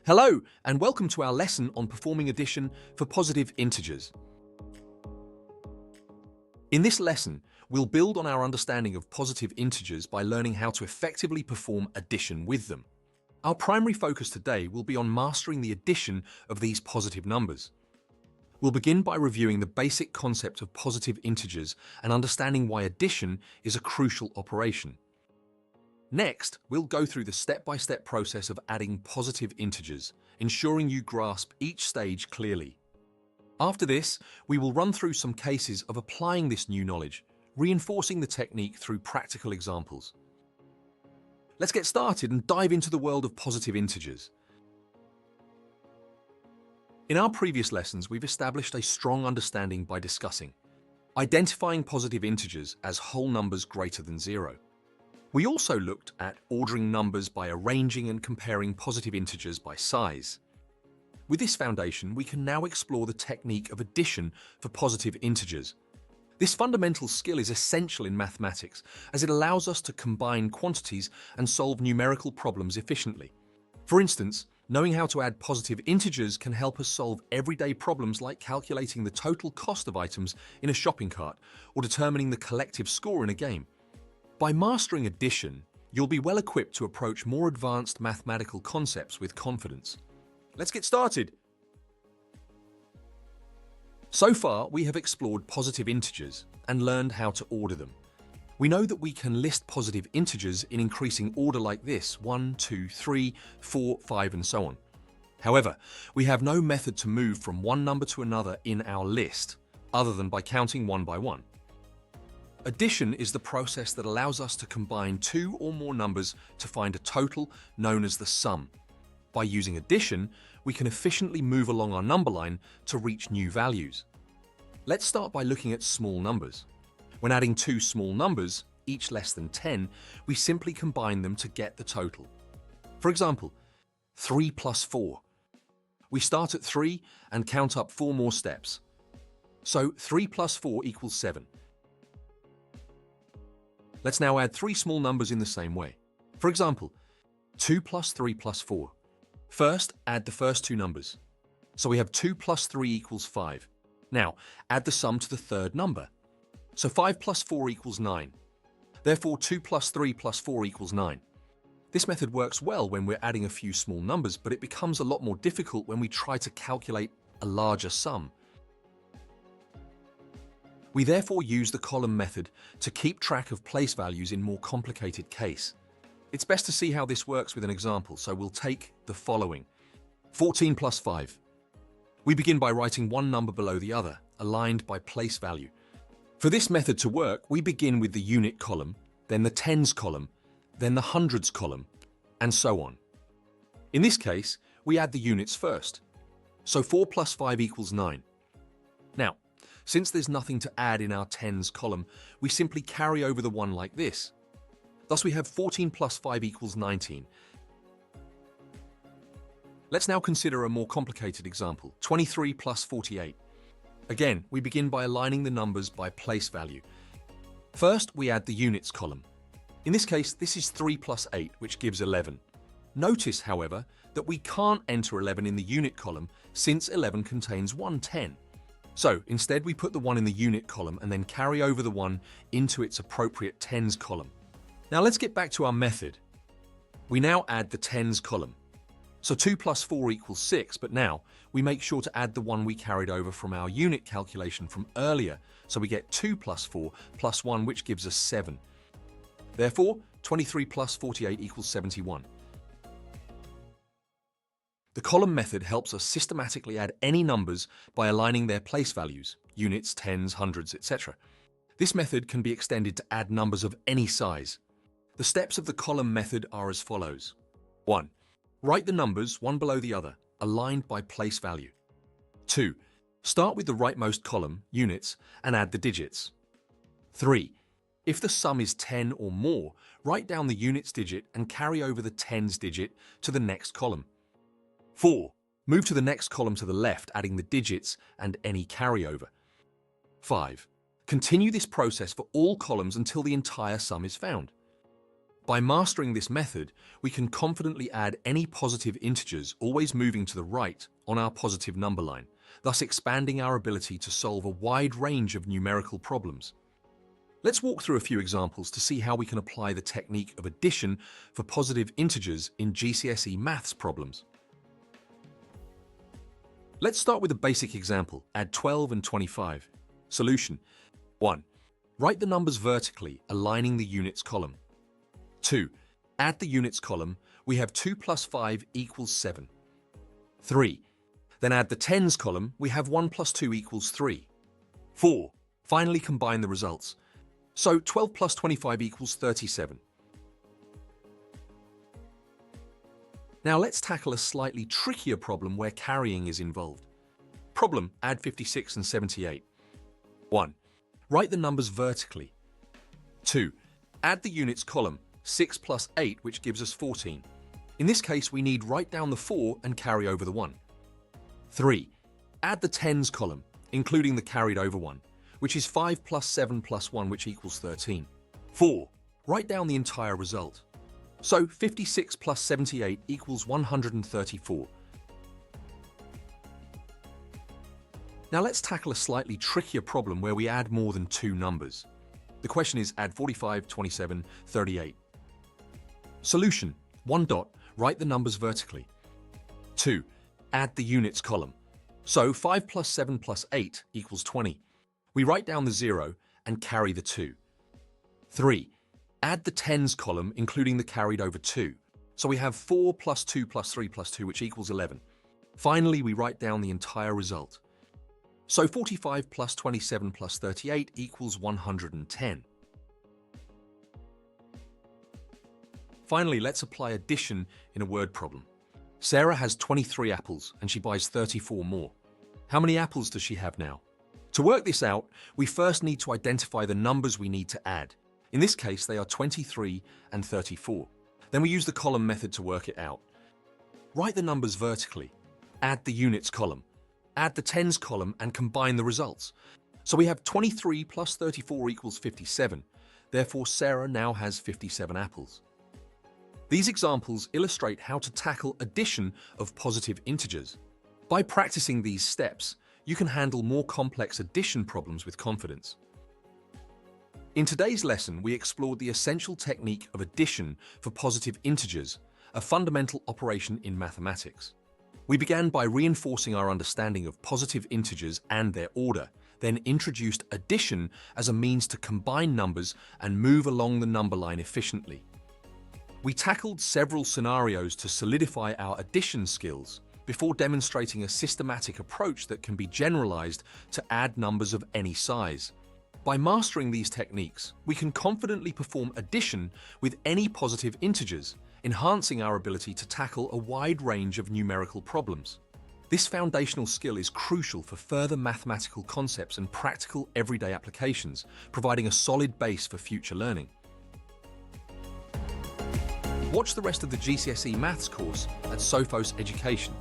Hello, and welcome to our lesson on performing addition for positive integers. In this lesson, we'll build on our understanding of positive integers by learning how to effectively perform addition with them. Our primary focus today will be on mastering the addition of these positive numbers. We'll begin by reviewing the basic concept of positive integers and understanding why addition is a crucial operation. Next, we'll go through the step-by-step process of adding positive integers, ensuring you grasp each stage clearly. After this, we will run through some cases of applying this new knowledge, reinforcing the technique through practical examples. Let's get started and dive into the world of positive integers. In our previous lessons, we've established a strong understanding by discussing identifying positive integers as whole numbers greater than 0. We also looked at ordering numbers by arranging and comparing positive integers by size. With this foundation, we can now explore the technique of addition for positive integers. This fundamental skill is essential in mathematics as it allows us to combine quantities and solve numerical problems efficiently. For instance, knowing how to add positive integers can help us solve everyday problems like calculating the total cost of items in a shopping cart or determining the collective score in a game. By mastering addition, you'll be well equipped to approach more advanced mathematical concepts with confidence. Let's get started. So far, we have explored positive integers and learned how to order them. We know that we can list positive integers in increasing order like this: 1, 2, 3, 4, 5, and so on. However, we have no method to move from one number to another in our list, other than by counting one by one. Addition is the process that allows us to combine two or more numbers to find a total known as the sum. By using addition, we can efficiently move along our number line to reach new values. Let's start by looking at small numbers. When adding two small numbers, each less than 10, we simply combine them to get the total. For example, 3 plus 4. We start at 3 and count up 4 more steps. So 3 plus 4 equals 7. Let's now add three small numbers in the same way. For example, 2 plus 3 plus 4. First, add the first two numbers. So we have 2 plus 3 equals 5. Now, add the sum to the third number. So 5 plus 4 equals 9. Therefore, 2 plus 3 plus 4 equals 9. This method works well when we're adding a few small numbers, but it becomes a lot more difficult when we try to calculate a larger sum. We therefore use the column method to keep track of place values in more complicated case. It's best to see how this works with an example, so we'll take the following. 14 plus 5. We begin by writing one number below the other, aligned by place value. For this method to work, we begin with the unit column, then the tens column, then the hundreds column, and so on. In this case, we add the units first. So 4 plus 5 equals 9. Now, since there's nothing to add in our tens column, we simply carry over the 1 like this. Thus we have 14 plus 5 equals 19. Let's now consider a more complicated example, 23 plus 48. Again, we begin by aligning the numbers by place value. First, we add the units column. In this case, this is 3 plus 8, which gives 11. Notice, however, that we can't enter 11 in the unit column since 11 contains one 10. So instead we put the 1 in the unit column and then carry over the 1 into its appropriate tens column. Now let's get back to our method. We now add the tens column. So 2 plus 4 equals 6, but now we make sure to add the 1 we carried over from our unit calculation from earlier, so we get 2 plus 4 plus 1, which gives us 7. Therefore, 23 plus 48 equals 71. The column method helps us systematically add any numbers by aligning their place values, units, tens, hundreds, etc. This method can be extended to add numbers of any size. The steps of the column method are as follows. 1. Write the numbers one below the other, aligned by place value. 2. Start with the rightmost column, units, and add the digits. 3. If the sum is 10 or more, write down the units digit and carry over the tens digit to the next column. 4. Move to the next column to the left, adding the digits and any carryover. 5. Continue this process for all columns until the entire sum is found. By mastering this method, we can confidently add any positive integers, always moving to the right on our positive number line, thus expanding our ability to solve a wide range of numerical problems. Let's walk through a few examples to see how we can apply the technique of addition for positive integers in GCSE maths problems. Let's start with a basic example. Add 12 and 25. Solution. 1. Write the numbers vertically, aligning the units column. 2. Add the units column. We have 2 plus 5 equals 7. 3. Then add the tens column. We have 1 plus 2 equals 3. 4. Finally combine the results. So 12 plus 25 equals 37. Now let's tackle a slightly trickier problem where carrying is involved. Problem, add 56 and 78. 1. Write the numbers vertically. 2. Add the units column, 6 plus 8, which gives us 14. In this case, we need write down the 4 and carry over the 1. 3. Add the tens column, including the carried over 1, which is 5 plus 7 plus 1, which equals 13. 4. Write down the entire result. So 56 plus 78 equals 134. Now let's tackle a slightly trickier problem where we add more than two numbers. The question is add 45, 27, 38. Solution. 1. Write the numbers vertically. 2. Add the units column. So 5 plus 7 plus 8 equals 20. We write down the 0 and carry the 2. 3. Add the tens column, including the carried over 2. So we have 4 plus 2 plus 3 plus 2, which equals 11. Finally, we write down the entire result. So 45 plus 27 plus 38 equals 110. Finally, let's apply addition in a word problem. Sarah has 23 apples and she buys 34 more. How many apples does she have now? To work this out, we first need to identify the numbers we need to add. In this case, they are 23 and 34. Then we use the column method to work it out. Write the numbers vertically. Add the units column. Add the tens column and combine the results. So we have 23 plus 34 equals 57. Therefore, Sarah now has 57 apples. These examples illustrate how to tackle addition of positive integers. By practicing these steps, you can handle more complex addition problems with confidence. In today's lesson, we explored the essential technique of addition for positive integers, a fundamental operation in mathematics. We began by reinforcing our understanding of positive integers and their order, then introduced addition as a means to combine numbers and move along the number line efficiently. We tackled several scenarios to solidify our addition skills before demonstrating a systematic approach that can be generalized to add numbers of any size. By mastering these techniques, we can confidently perform addition with any positive integers, enhancing our ability to tackle a wide range of numerical problems. This foundational skill is crucial for further mathematical concepts and practical everyday applications, providing a solid base for future learning. Watch the rest of the GCSE Maths course at Sophos Education.